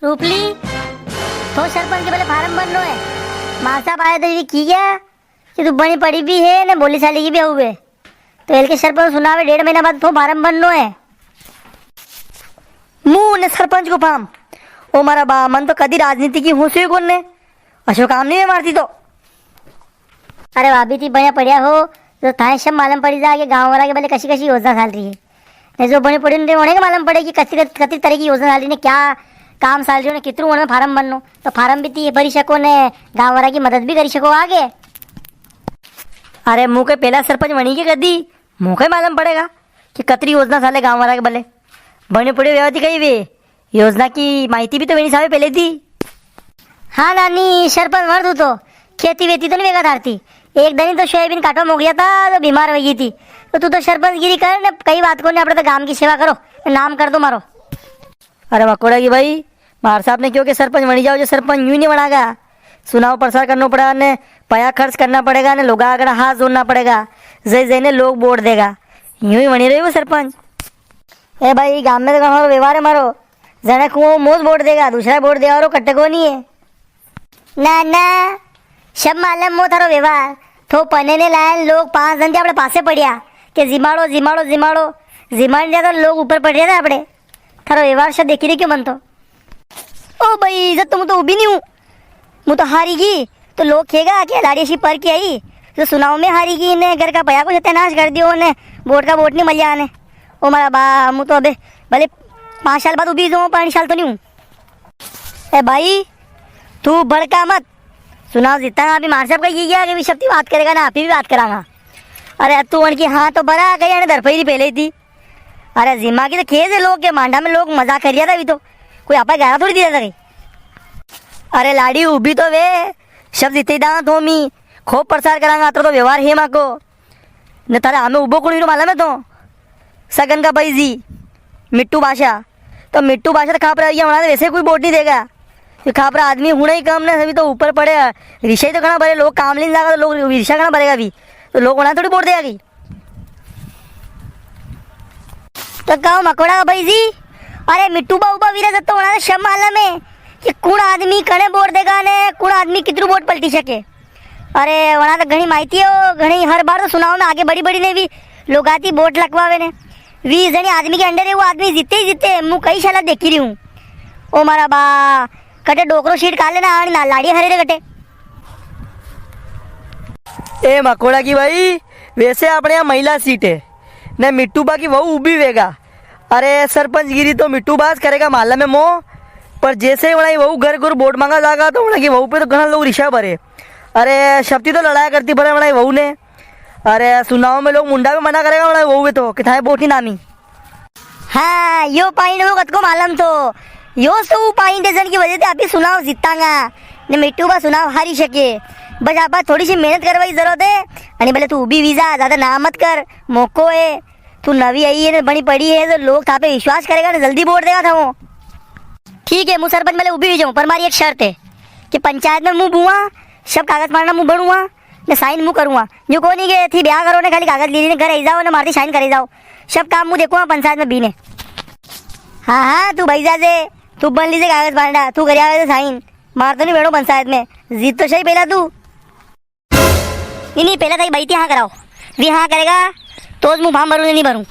रूपली तो सरपंच के पहले फार्म बन लो है। माँ साहब आए तो ये की गया कि तू बनी पड़ी भी है ने बोली साली की भी हुए तो एल के सरपंच सुनावे 1.5 महीना बाद तो फार्म बन लो है। मुंह ने सरपंच को फार्म ओ मारा बा मन तो कदी राजनीति की होश कौन ने अशो काम नहीं है मारती तो। अरे भाभी थी बढ़िया पढ़िया हो तो थाने सब मालूम पड़ी जाए गाँव वाला के पहले कशी कशी योजना चल रही है। जो बनी पड़ी होने के मालूम पड़े कि कति तरह की योजना चल रही ने क्या काम चल रही है कितनू उन्हें फार्म बननो तो फार्म भी थी भरी सको ने गाँव वाला की मदद भी करी सको आगे। अरे मुँह के पहला सरपंच बनी के कदी मुँह के मालूम पड़ेगा कि कतरी योजना चाले गाँव वाला के भले बने पड़े व्यवहार कही वे योजना की माहिती भी तो मेरी सामने पहले थी। हाँ नानी सरपंच मर तू तो खेती वेती तो नहीं वेगा धारती एक दिन तो सोयाबीन काटवा हो गया था तो बीमार हो गई थी तो तू तो सरपंच गिरी कर ने कई बात को ने अपने तो गांव की सेवा करो नाम कर दो मारो। अरे मकोड़ा की भाई मार साहब ने क्यों के सरपंच बनी जाओ जो सरपंच यूं नहीं बनागा सुनाव प्रसार करना पड़ेगा ने पैसा खर्च करना पड़ेगा ने लोग अगर हाथ जोड़ना पड़ेगा जय जय ने लोग वोट देगा यूं ही बनी रही वो सरपंच। ए भाई गाँव में तो हमारा व्यवहार है मारो जने को मोज वोट देगा दूसरा वोट देगा और कट्टे को नहीं है ना ना सब मालूम मो थारो व्यवहार तो पने ने लायन लोग 5 जन अपने पासे पड़िया कि जिमाड़ो जिमाड़ो जिमाड़ो जिमाड़ दिया तो लोग ऊपर पड़ रहे थे अपने थारो व्यवहार सब देखी रही क्यों मन तो। ओ भाई जब तुम तो उभी नहीं हूँ मु तो हारी गई तो लोग खेगा कि लाड़ी सी पर की आई तो सुनाओ में हारी गई ने घर का भैया को सत्यानाश कर दियो ने वोट का वोट नहीं मिल जाने ओ मारा बा मु तो अबे भले 5 साल बाद उभी जाऊँ 5 साल तो नहीं हूँ। ए भाई तू बड़का मत सुनाओ जितना अभी मार साहब का ये गया कि शक्ति बात करेगा ना आप भी बात करांगा। अरे तू उनकी हाँ तो बड़ा गई दरपई पहले थी। अरे जिम्मा की तो खेज है लोग के मांडा में लोग मजाक कर लिया था अभी तो कोई आपा ग्यारह थोड़ी दिया था कहीं। अरे लाड़ी उभी तो वे शब्द इतने दाना तो मी खूब प्रसार करांगा तो व्यवहार है माँ को न तारा हमें उबो को मालूम है तो सगन का भाई जी मिट्टू बादशाह तो मिट्टू बादशाह तो खापरा वैसे कोई वोट नहीं देगा खापरा आदमी होना ही कम ना सभी तो ऊपर पड़े रिश्ते तो कहाँ भरे लोग काम लेने जाएगा तो लोग रिश्ता कहाँ भरेगा अभी तो लोग वहाँ थोड़ी वोट देगा कि तो कहो मकोड़ा भाई जी। अरे मिट्टू बाबा वीरा जब तो वहाँ शम माला में कि कौन आदमी कने वोट देगा ने कौन आदमी कितनी वोट पलटी सके। अरे वहाँ तो घनी माहिती है घनी हर बार तो सुनाओ में आगे बड़ी बड़ी ने भी लोग आती वोट लगवावे ने 20 जने आदमी के अंडर है वो आदमी जीते ही जीते मुँह कई शाला देखी रही हूँ ओ मारा बा कटे डोकरो शीट खा लेना ना लाड़ी हरे रे कटे। ए मकोड़ा की भाई वैसे अपने यहाँ महिला सीट है न मिट्टू बा की वहू उभी वेगा। अरे सरपंच गिरी तो मिट्टू बास करेगा माला में मोह पर जैसे ही वहू घर घर वोट मांगा जाएगा तो उनकी वहू पे तो घना लोग रिश्ता भरे। अरे शक्ति तो लड़ाई करती भरे बनाई वहू ने। अरे सुनाओ में लोग मुंडा भी मना करेगा बनाई वहू तो कितना वोट ही नामी। हाँ यो पाइन वो कत को मालूम तो यो तो पाइन डेजन की वजह से अभी सुनाओ जीतांगा ने मिट्टू बा सुनाओ हारी सके बस आप थोड़ी सी मेहनत करवाई जरूरत है अरे भले तू भी वीजा ज्यादा ना मत कर मौको है तू नवी आई है बनी पड़ी है तो लोग था पे विश्वास करेगा ना जल्दी वोट देगा था वो। ठीक है मुँह सरपंच मैंने उभी भी जाऊँ पर हमारी एक शर्त है कि पंचायत में मुँह बुआ सब कागज मारना मुँह बढ़ूँगा ने साइन मुँह करूँगा जो को नहीं गए थी ब्याह करो ने खाली कागज ले घर आई जाओ ने मारती साइन करे जाओ सब काम मुँह देखूँगा पंचायत में बीने। हाँ हाँ तू भाई जा से तू बन लीजिए कागज मारना तू कर आवे तो साइन मार तो नहीं बैठो पंचायत में जीत तो सही पहला तू नहीं पहला ताई भाई हाँ कराओ भी हाँ करेगा तो मुँह भाम भरूँ नहीं भरूँ।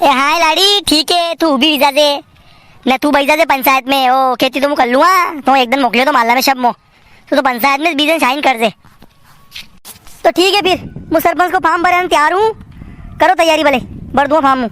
ए हाँ लाड़ी ठीक है तू भी वीजा दे न तू भाई जा पंचायत में ओ खेती तो मैं कर लूँगा तो एक दिन मोकले तो माला में सब मो तो पंचायत में 20 दिन साइन कर दे तो ठीक है फिर मैं सरपंच को फार्म भरने तैयार हूँ करो तैयारी भले भर दूँगा फार्म।